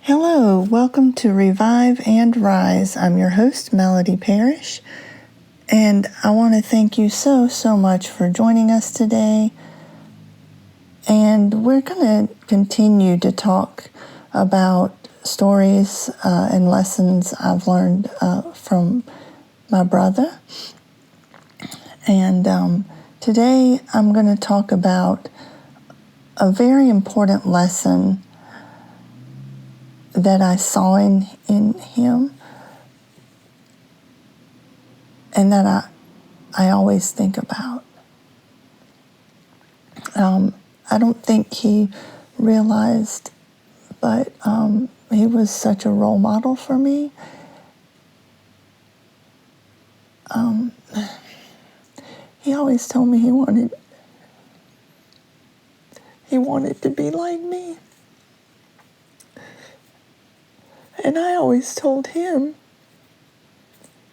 Hello, welcome to Revive and Rise. I'm your host, Melody Parrish, and I want to thank you so much for joining us today. And we're going to continue to talk about stories and lessons I've learned from my brother. And today I'm going to talk about a very important lesson that I saw in him and that I always think about. I don't think he realized, but he was such a role model for me. He always told me he wanted to be like me. And I always told him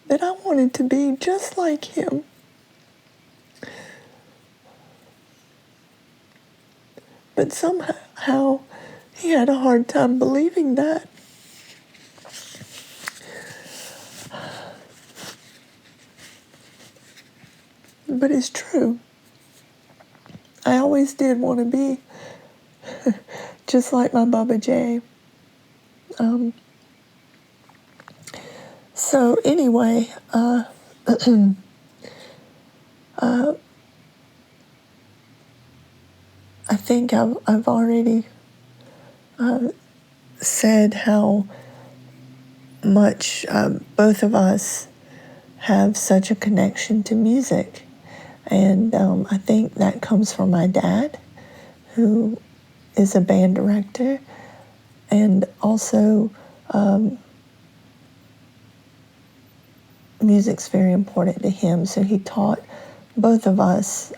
that I wanted to be just like him. But somehow he had a hard time believing that. But it's true. I always did want to be just like my Bubba J. So anyway, I think I've already said how much both of us have such a connection to music. And I think that comes from my dad, who is a band director, and also music's very important to him. So he taught both of us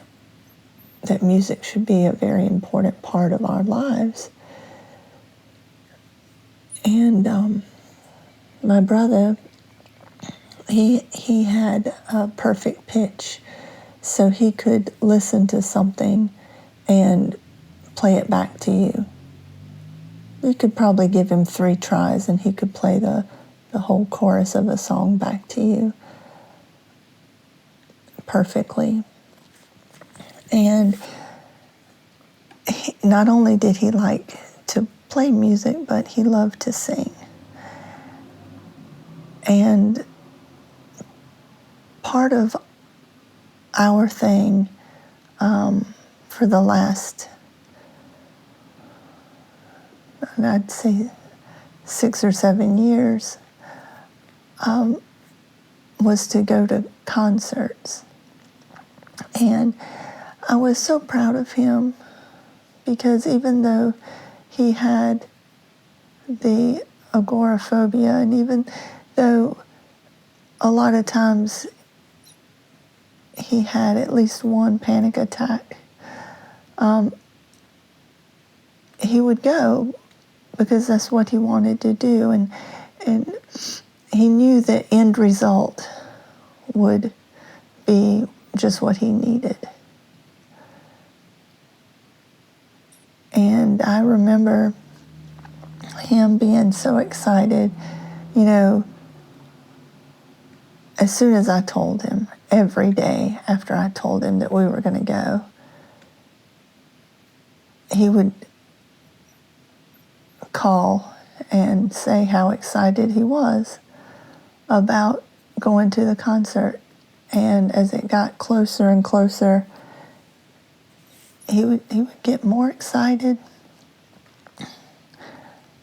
that music should be a very important part of our lives. And my brother, he had a perfect pitch, so he could listen to something and play it back to you. You could probably give him 3 tries and he could play the whole chorus of a song back to you perfectly. And not only did he like to play music, but he loved to sing. And part of our thing for the last, I'd say 6 or 7 years, was to go to concerts. And I was so proud of him because even though he had the agoraphobia, and even though a lot of times he had at least one panic attack, he would go because that's what he wanted to do, and he knew the end result would be just what he needed. And I remember him being so excited, as soon as I told him, every day after I told him that we were going to go, he would call and say how excited he was about going to the concert. And as it got closer and closer, he would get more excited.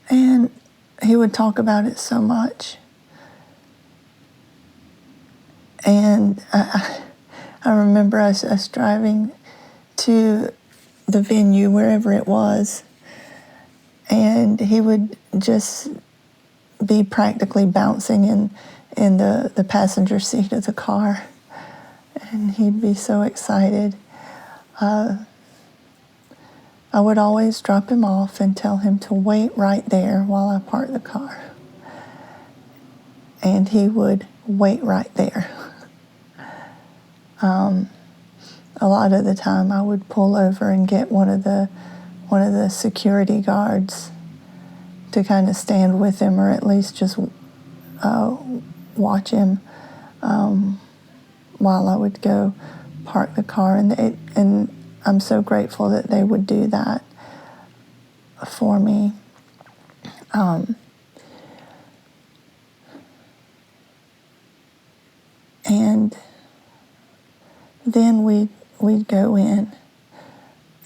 And he would talk about it so much. And I remember us driving to the venue, wherever it was, and he would just be practically bouncing in the passenger seat of the car. And he'd be so excited. I would always drop him off and tell him to wait right there while I parked the car. And he would wait right there. A lot of the time I would pull over and get one of the security guards to kind of stand with him, or at least just watch him while I would go park the car. And I'm so grateful that they would do that for me. And then we'd go in.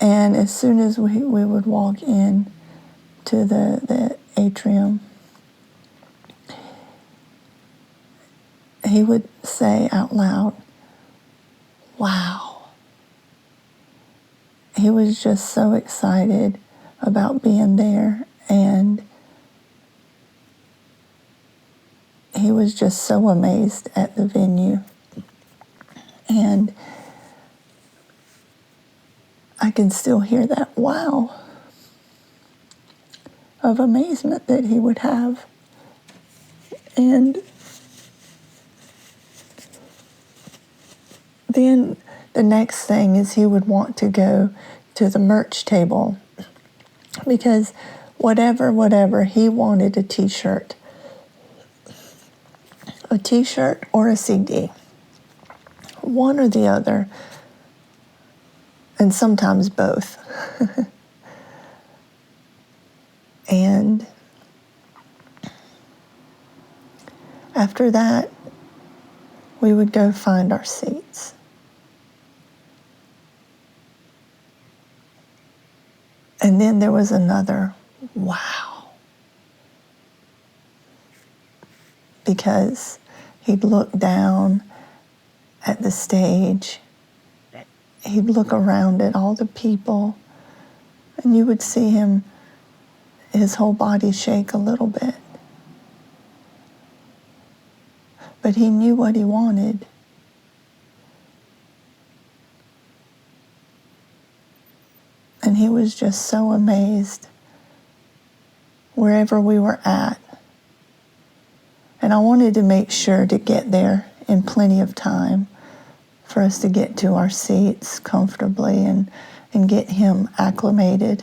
And as soon as we would walk in to the atrium, he would say out loud, "Wow." He was just so excited about being there, and he was just so amazed at the venue. And I can still hear that wow of amazement that he would have. And then the next thing is he would want to go to the merch table, because whatever, he wanted a t-shirt or a CD, one or the other, and sometimes both. And after that, we would go find our seats. And then there was another wow, because he'd look down at the stage, he'd look around at all the people, and you would see him, his whole body shake a little bit. But he knew what he wanted. And he was just so amazed wherever we were at. And I wanted to make sure to get there in plenty of time for us to get to our seats comfortably and get him acclimated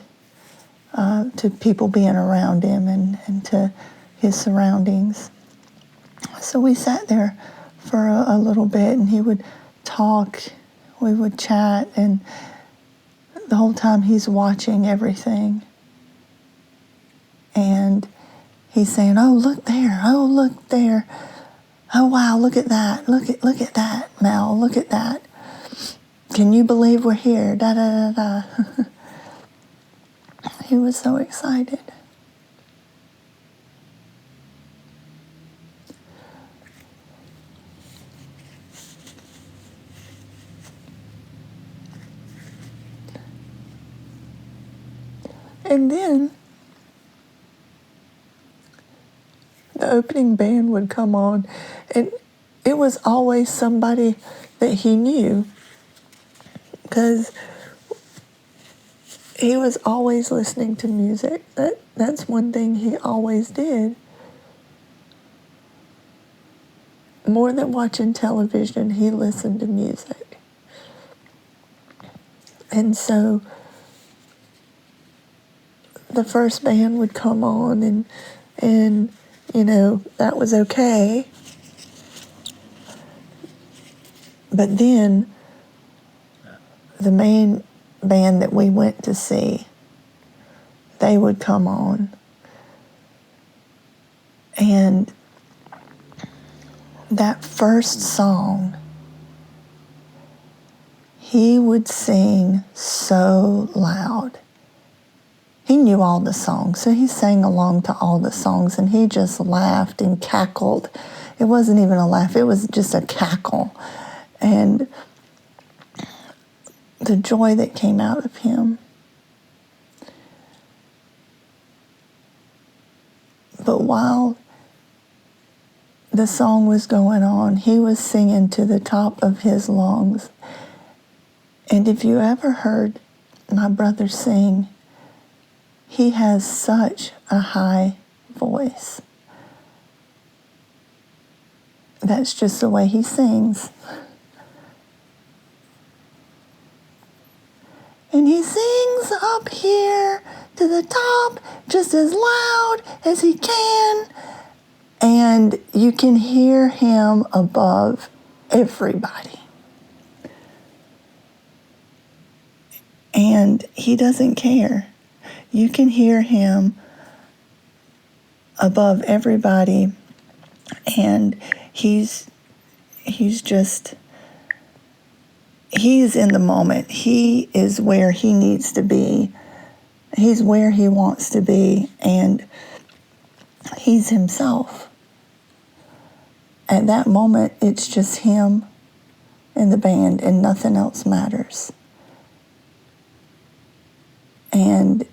to people being around him and to his surroundings. So we sat there for a little bit, and he would talk, we would chat, and the whole time he's watching everything. And he's saying, "Oh, look there. Oh, look there. Oh, wow, look at that. Look at that, Mel. Look at that. Can you believe we're here? Da, da, da, da." He was so excited. And then the opening band would come on, and it was always somebody that he knew, because he was always listening to music. That's one thing he always did. More than watching television, he listened to music. And so the first band would come on, and you know, that was okay. But then the main band that we went to see, they would come on. And that first song, he would sing so loud. He knew all the songs, so he sang along to all the songs, and he just laughed and cackled. It wasn't even a laugh, it was just a cackle. And the joy that came out of him. But while the song was going on, he was singing to the top of his lungs. And if you ever heard my brother sing, he has such a high voice. That's just the way he sings. and he sings up here to the top just as loud as he can, and you can hear him above everybody. And he doesn't care. You can hear him above everybody, and he's in the moment. He is where he needs to be. He's where he wants to be, and he's himself. At that moment, it's just him and the band, and nothing else matters. And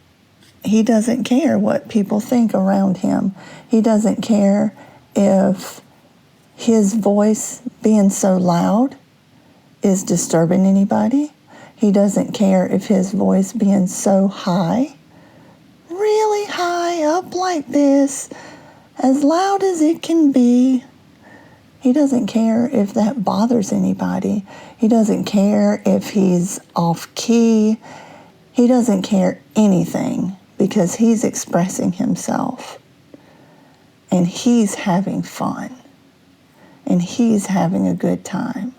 he doesn't care what people think around him. He doesn't care if his voice being so loud is disturbing anybody. He doesn't care if his voice being so high, really high up like this, as loud as it can be. He doesn't care if that bothers anybody. He doesn't care if he's off key. He doesn't care anything, because he's expressing himself, and he's having fun, and he's having a good time.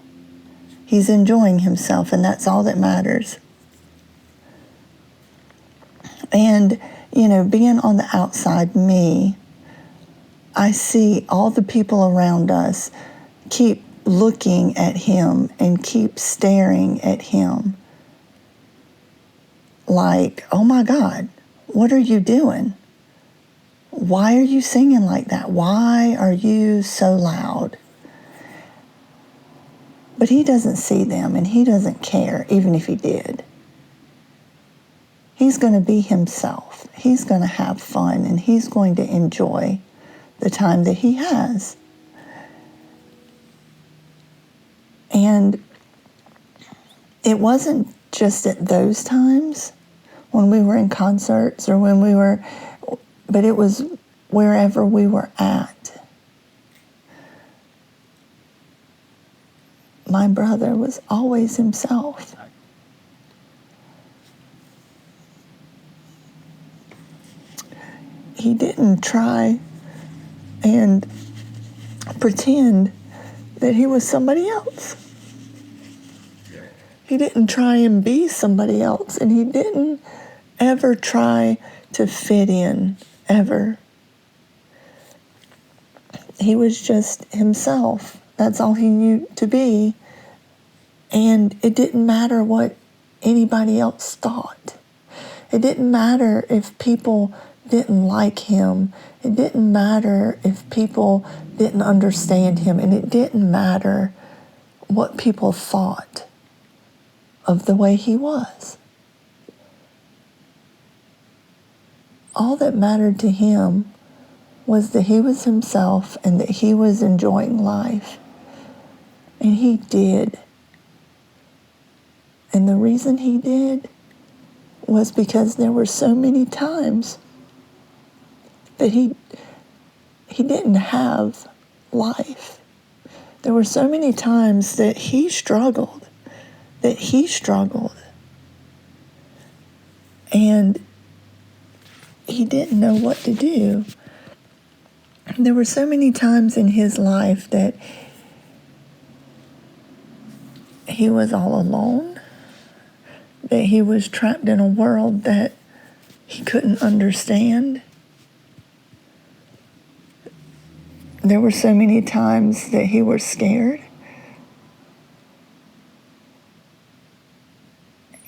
He's enjoying himself, and that's all that matters. And, being on the outside, me, I see all the people around us keep looking at him and keep staring at him like, oh my God, what are you doing? Why are you singing like that? Why are you so loud? But he doesn't see them, and he doesn't care, even if he did. He's going to be himself. He's going to have fun, and he's going to enjoy the time that he has. And it wasn't just at those times when we were in concerts or but it was wherever we were at. My brother was always himself. He didn't try and pretend that he was somebody else. He didn't try and be somebody else, and he didn't ever try to fit in, ever. He was just himself. That's all he knew to be. And it didn't matter what anybody else thought. It didn't matter if people didn't like him. It didn't matter if people didn't understand him. And it didn't matter what people thought of the way he was. All that mattered to him was that he was himself and that he was enjoying life. And he did. And the reason he did was because there were so many times that he didn't have life. There were so many times that he struggled. And he didn't know what to do. There were so many times in his life that he was all alone, that he was trapped in a world that he couldn't understand. There were so many times that he was scared.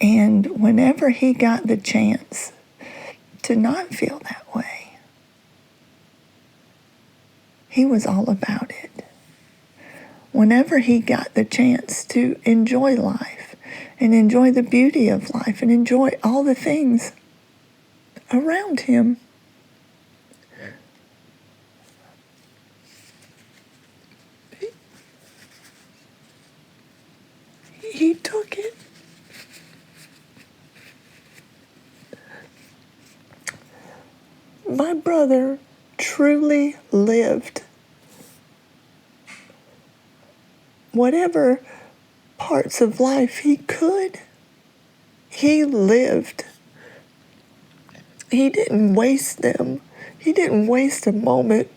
And whenever he got the chance to not feel that way, he was all about it. Whenever he got the chance to enjoy life and enjoy the beauty of life and enjoy all the things around him, he took it. My brother truly lived. Whatever parts of life he could He lived. He didn't waste them. He didn't waste a moment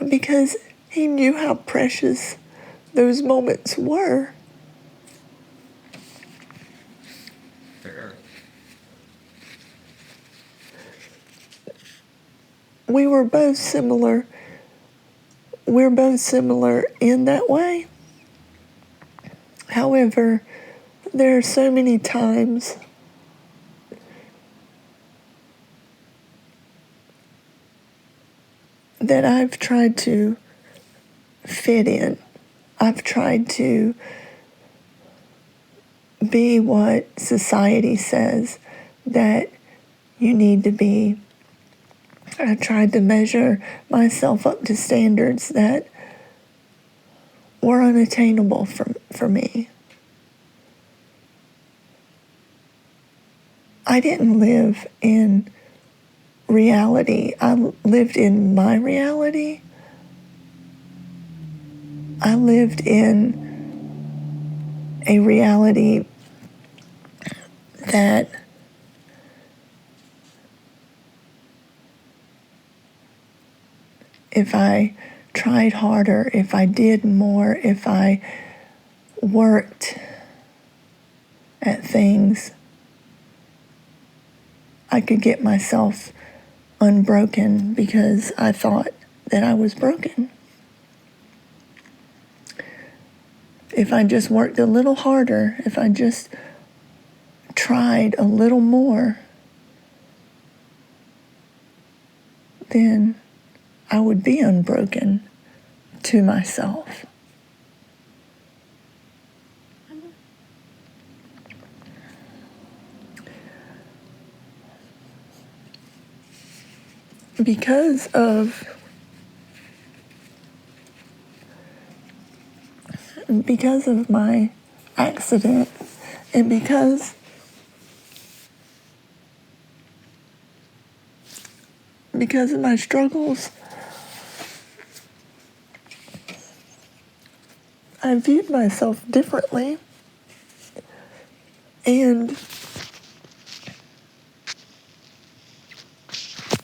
because he knew how precious those moments were. Fair. We were both similar. We're both similar in that way. However, there are so many times that I've tried to fit in. I've tried to be what society says that you need to be. I tried to measure myself up to standards that were unattainable for me. I didn't live in reality. I lived in my reality. I lived in a reality that if I tried harder, if I did more, if I worked at things, I could get myself unbroken because I thought that I was broken. If I just worked a little harder, if I just tried a little more, then I would be unbroken to myself. Because of my accident and because of my struggles, I viewed myself differently. And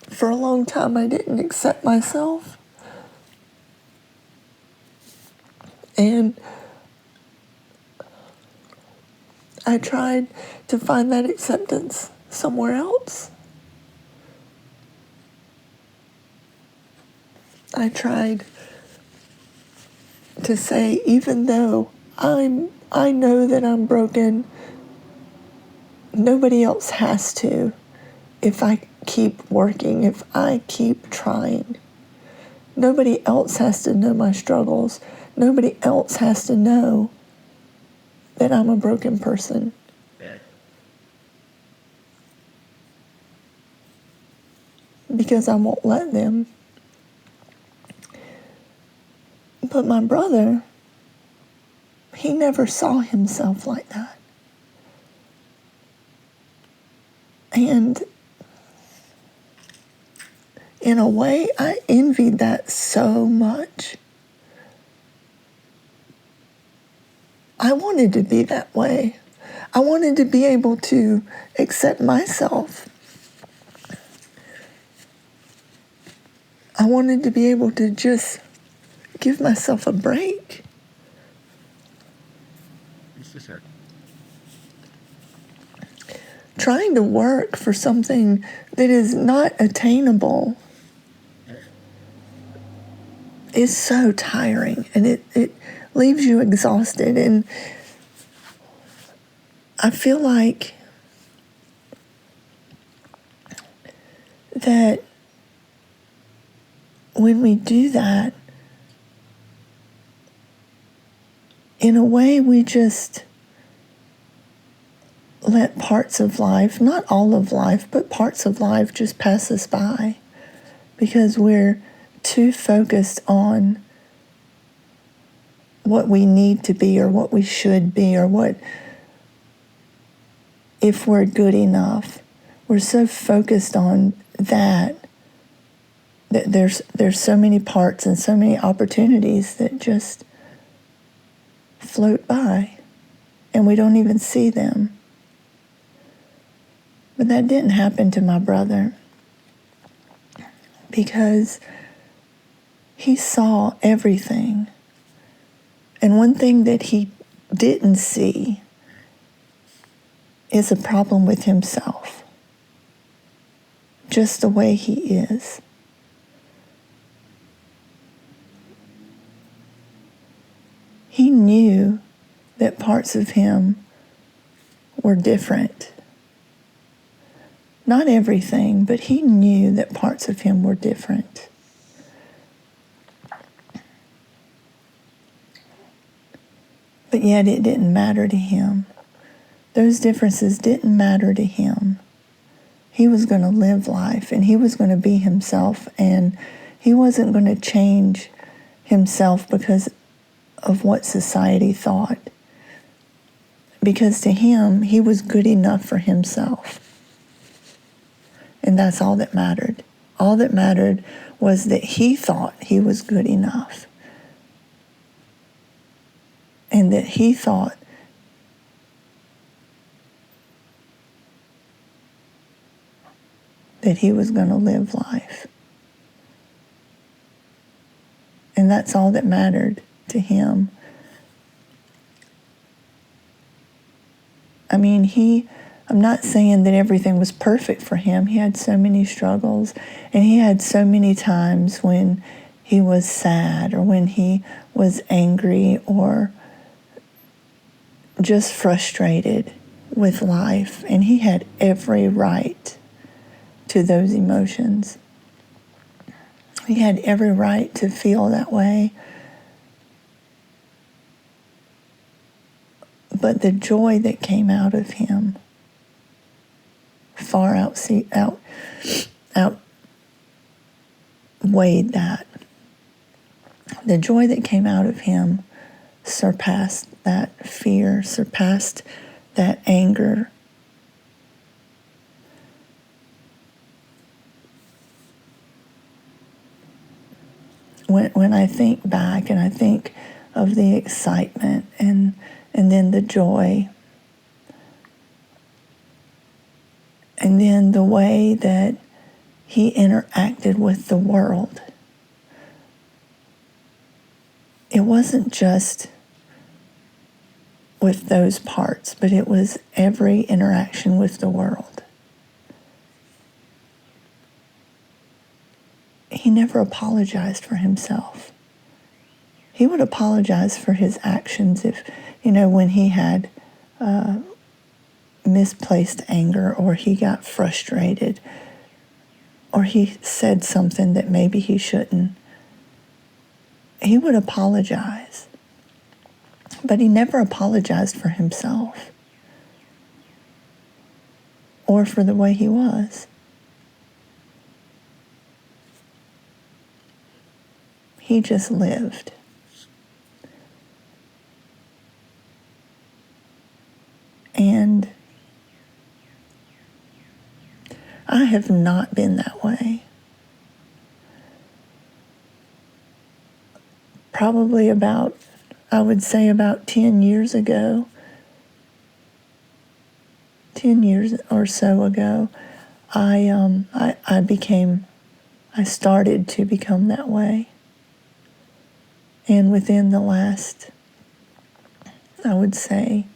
for a long time, I didn't accept myself. And I tried to find that acceptance somewhere else. I tried to say, even though I know that I'm broken, nobody else has to if I keep working, if I keep trying. Nobody else has to know my struggles. Nobody else has to know that I'm a broken person. Yeah. Because I won't let them. But my brother, he never saw himself like that. And in a way, I envied that so much. I wanted to be that way. I wanted to be able to accept myself. I wanted to be able to just give myself a break. Trying to work for something that is not attainable is so tiring, and it leaves you exhausted. And I feel like that when we do that, in a way we just let parts of life, not all of life, but parts of life just pass us by because we're too focused on what we need to be or what we should be or what if we're good enough. We're so focused on that there's so many parts and so many opportunities that just float by. and we don't even see them. But that didn't happen to my brother because he saw everything. And one thing that he didn't see is a problem with himself, just the way he is. He knew that parts of him were different. Not everything, but he knew that parts of him were different. But yet it didn't matter to him. Those differences didn't matter to him. He was going to live life, and he was going to be himself, and he wasn't going to change himself because of what society thought. Because to him, he was good enough for himself. And that's all that mattered. All that mattered was that he thought he was good enough. And that he thought that he was going to live life. And that's all that mattered to him. I mean, I'm not saying that everything was perfect for him. He had so many struggles, and he had so many times when he was sad or when he was angry or just frustrated with life, and he had every right to those emotions. He had every right to feel that way. But the joy that came out of him far outweighed that. The joy that came out of him surpassed that fear, surpassed that anger. When I think back and I think of the excitement and then the joy, and then the way that he interacted with the world, it wasn't just with those parts, but it was every interaction with the world. He never apologized for himself. He would apologize for his actions if, when he had misplaced anger, or he got frustrated, or he said something that maybe he shouldn't. He would apologize. But he never apologized for himself or for the way he was. He just lived. And I have not been that way. Probably about 10 years ago, 10 years or so ago, I started to become that way. And within the last, I would say,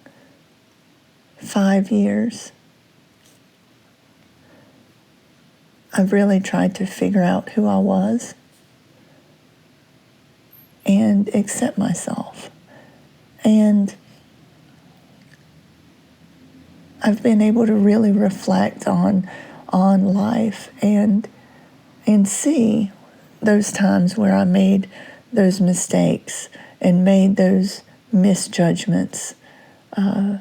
5 years, I've really tried to figure out who I was and accept myself. And I've been able to really reflect on life and see those times where I made those mistakes and made those misjudgments, and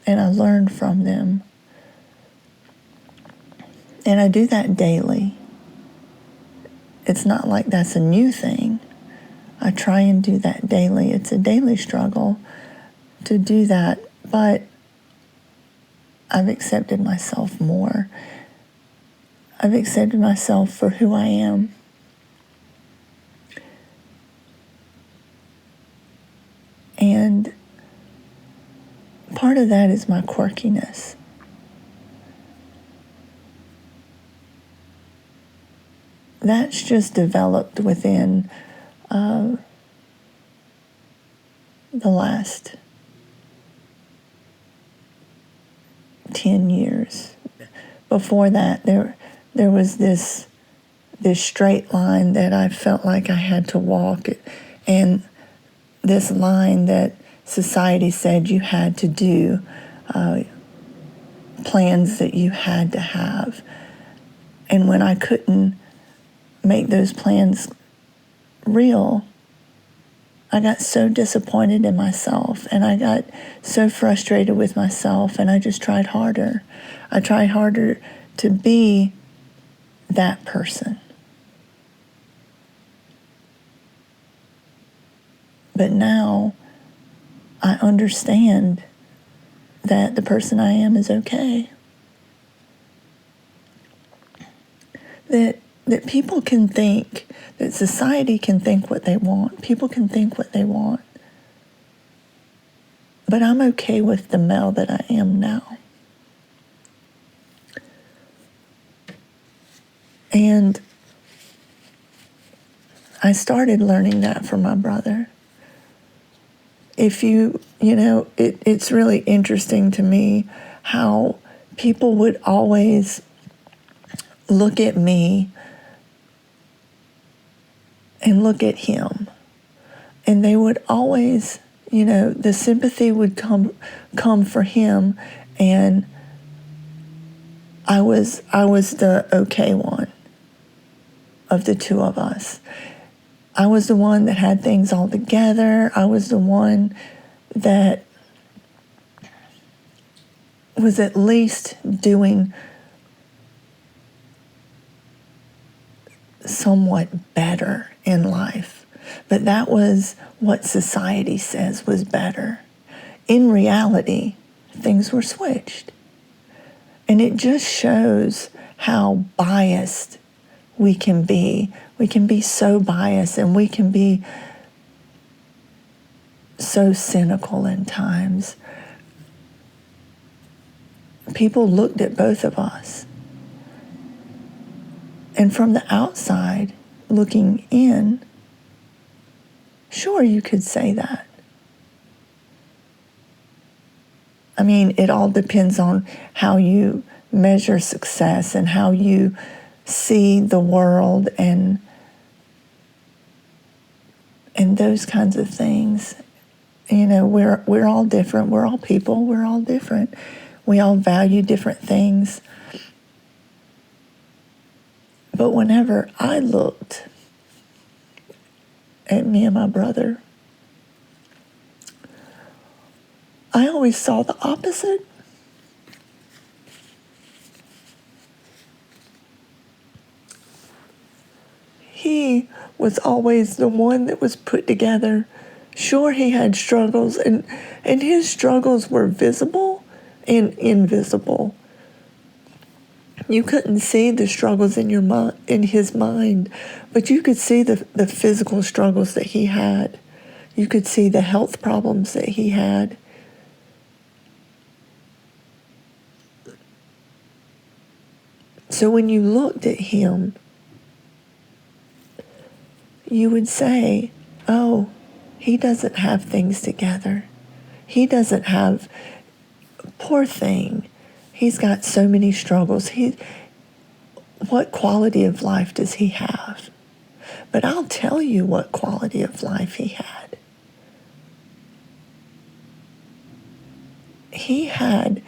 I learned from them. And I do that daily. It's not like that's a new thing. I try and do that daily. It's a daily struggle to do that, but I've accepted myself more. I've accepted myself for who I am. And part of that is my quirkiness. That's just developed within the last 10 years. Before that, there was this straight line that I felt like I had to walk, and this line that society said you had to do, plans that you had to have. And when I couldn't make those plans real, I got so disappointed in myself, and I got so frustrated with myself, and I just tried harder. I tried harder to be that person. But now I understand that the person I am is okay. That people can think, that society can think what they want. People can think what they want. But I'm okay with the Mel that I am now. And I started learning that from my brother. If it's really interesting to me how people would always look at me and look at him. And they would always, the sympathy would come for him, and I was the okay one of the two of us. I was the one that had things all together. I was the one that was at least doing somewhat better in life. But that was what society says was better. In reality, things were switched. And it just shows how biased we can be. We can be so biased, and we can be so cynical in times. People looked at both of us. And from the outside, looking in, sure, you could say that. I mean, it all depends on how you measure success and how you see the world and those kinds of things. We're all different. We're all people. We're all different. We all value different things. But whenever I looked at me and my brother, I always saw the opposite. He was always the one that was put together. Sure, he had struggles, and his struggles were visible and invisible. You couldn't see the struggles in his mind, but you could see the physical struggles that he had. You could see the health problems that he had. So when you looked at him, you would say, oh, he doesn't have things together. He doesn't have, poor thing. He's got so many struggles. What quality of life does he have? But I'll tell you what quality of life he had. He had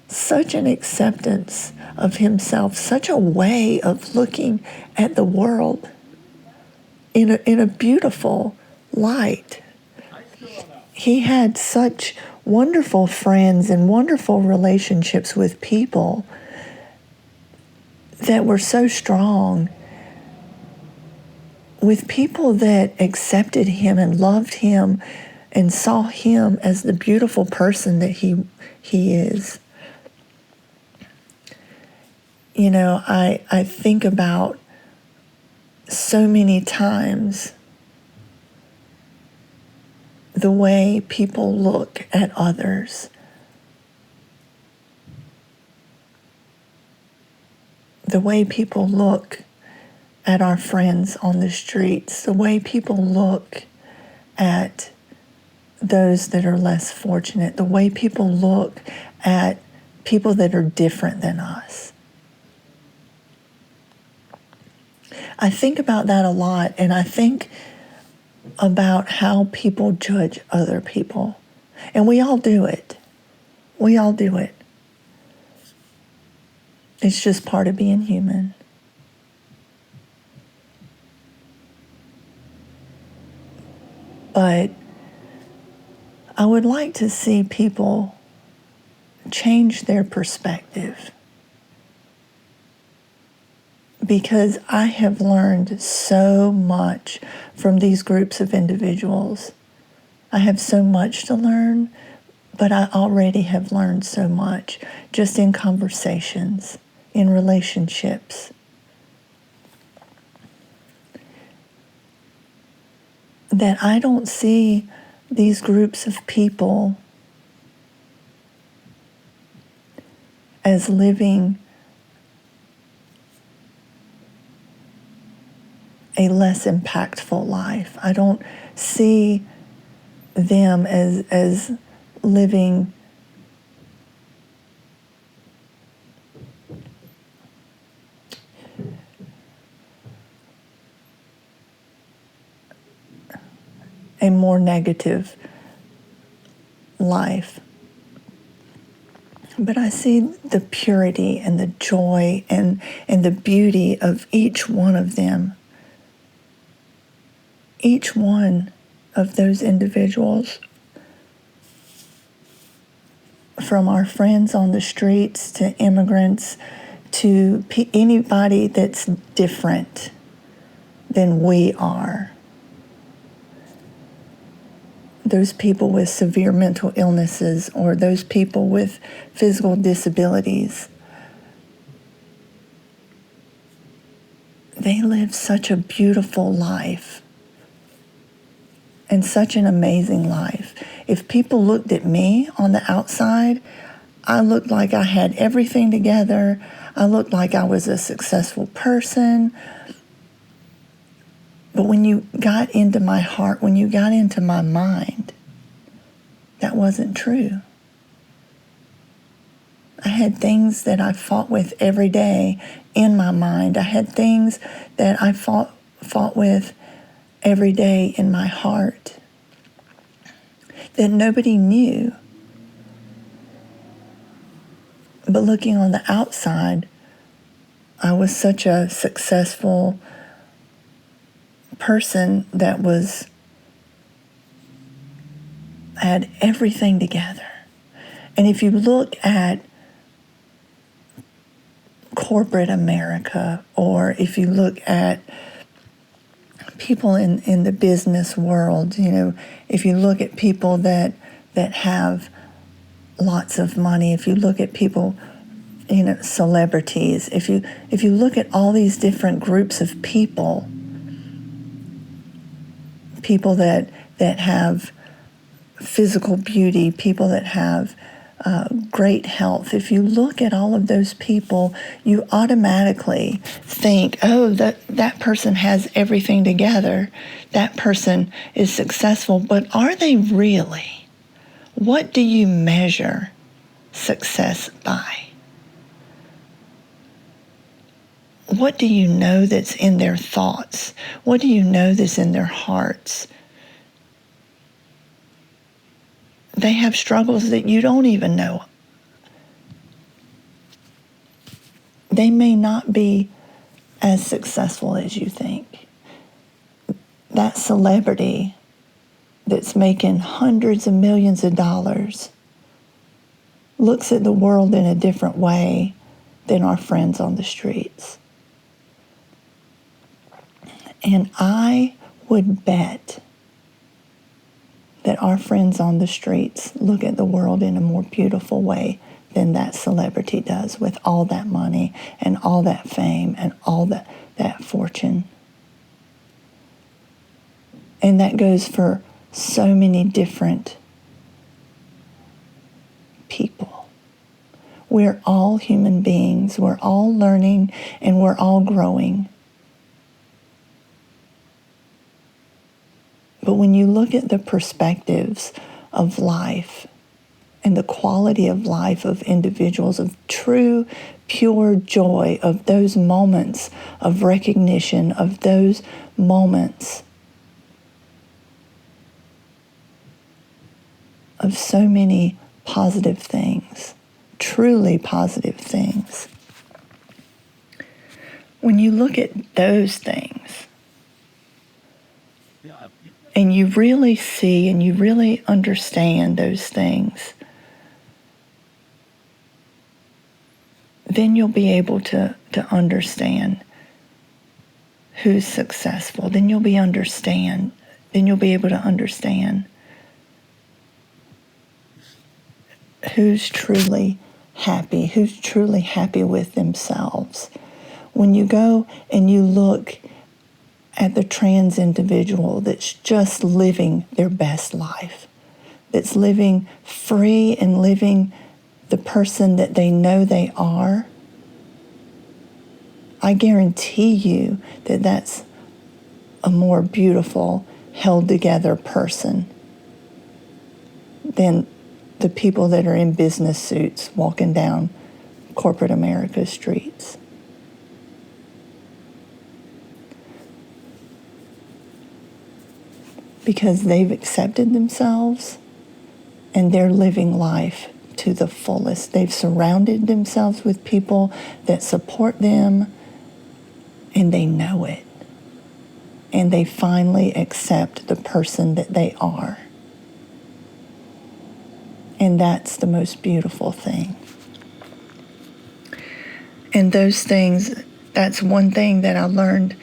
such an acceptance of himself, such a way of looking at the world in a beautiful light. He had such wonderful friends and wonderful relationships with people that were so strong, with people that accepted him and loved him and saw him as the beautiful person that he is. I think about so many times the way people look at others the way people look at our friends on the streets, the way people look at those that are less fortunate, the way people look at people that are different than us. I think about that a lot, and I think about how people judge other people. And we all do it. We all do it. It's just part of being human. But I would like to see people change their perspective, because I have learned so much from these groups of individuals. I have so much to learn, but I already have learned so much just in conversations, in relationships. That I don't see these groups of people as living a less impactful life. I don't see them as living a more negative life. But I see the purity and the joy and the beauty of each one of them. Each one of those individuals, from our friends on the streets to immigrants to anybody that's different than we are. Those people with severe mental illnesses or those people with physical disabilities. They live such a beautiful life and such an amazing life. If people looked at me on the outside, I looked like I had everything together. I looked like I was a successful person. But when you got into my heart, when you got into my mind, that wasn't true. I had things that I fought with every day in my mind. I had things that I fought with every day in my heart that nobody knew. But looking on the outside, I was such a successful person that had everything together. And if you look at corporate America, or if you look at people in the business world, if you look at people that have lots of money, if you look at people, celebrities, if you look at all these different groups of people that have physical beauty, people that have great health, if you look at all of those people, you automatically think, oh, that person has everything together. That person is successful. But are they really? What do you measure success by? What do you know that's in their thoughts? What do you know that's in their hearts? They have struggles that you don't even know. They may not be as successful as you think. That celebrity that's making hundreds of millions of dollars looks at the world in a different way than our friends on the streets. And I would bet that our friends on the streets look at the world in a more beautiful way than that celebrity does, with all that money and all that fame and all that fortune. And that goes for so many different people. We're all human beings. We're all learning and we're all growing. But when you look at the perspectives of life and the quality of life of individuals, of true, pure joy, of those moments of recognition, of those moments of so many positive things, truly positive things. When you look at those things and you really see and you really understand those things, then you'll be able to understand who's successful. Then you'll be able to understand who's truly happy with themselves. When you go and you look at the trans individual that's just living their best life, that's living free and living the person that they know they are, I guarantee you that that's a more beautiful, held together person than the people that are in business suits walking down corporate America's streets. Because they've accepted themselves and they're living life to the fullest. They've surrounded themselves with people that support them and they know it. And they finally accept the person that they are. And that's the most beautiful thing. And those things, that's one thing that I learned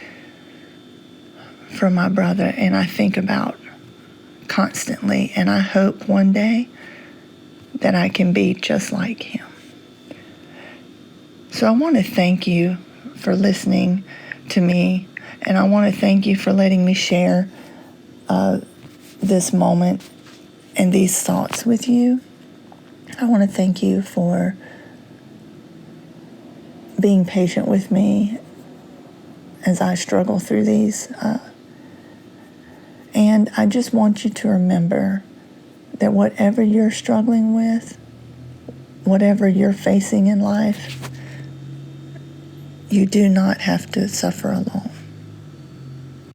from my brother and I think about constantly. And I hope one day that I can be just like him. So I want to thank you for listening to me. And I want to thank you for letting me share this moment and these thoughts with you. I want to thank you for being patient with me as I struggle through these. And I just want you to remember that whatever you're struggling with, whatever you're facing in life, you do not have to suffer alone.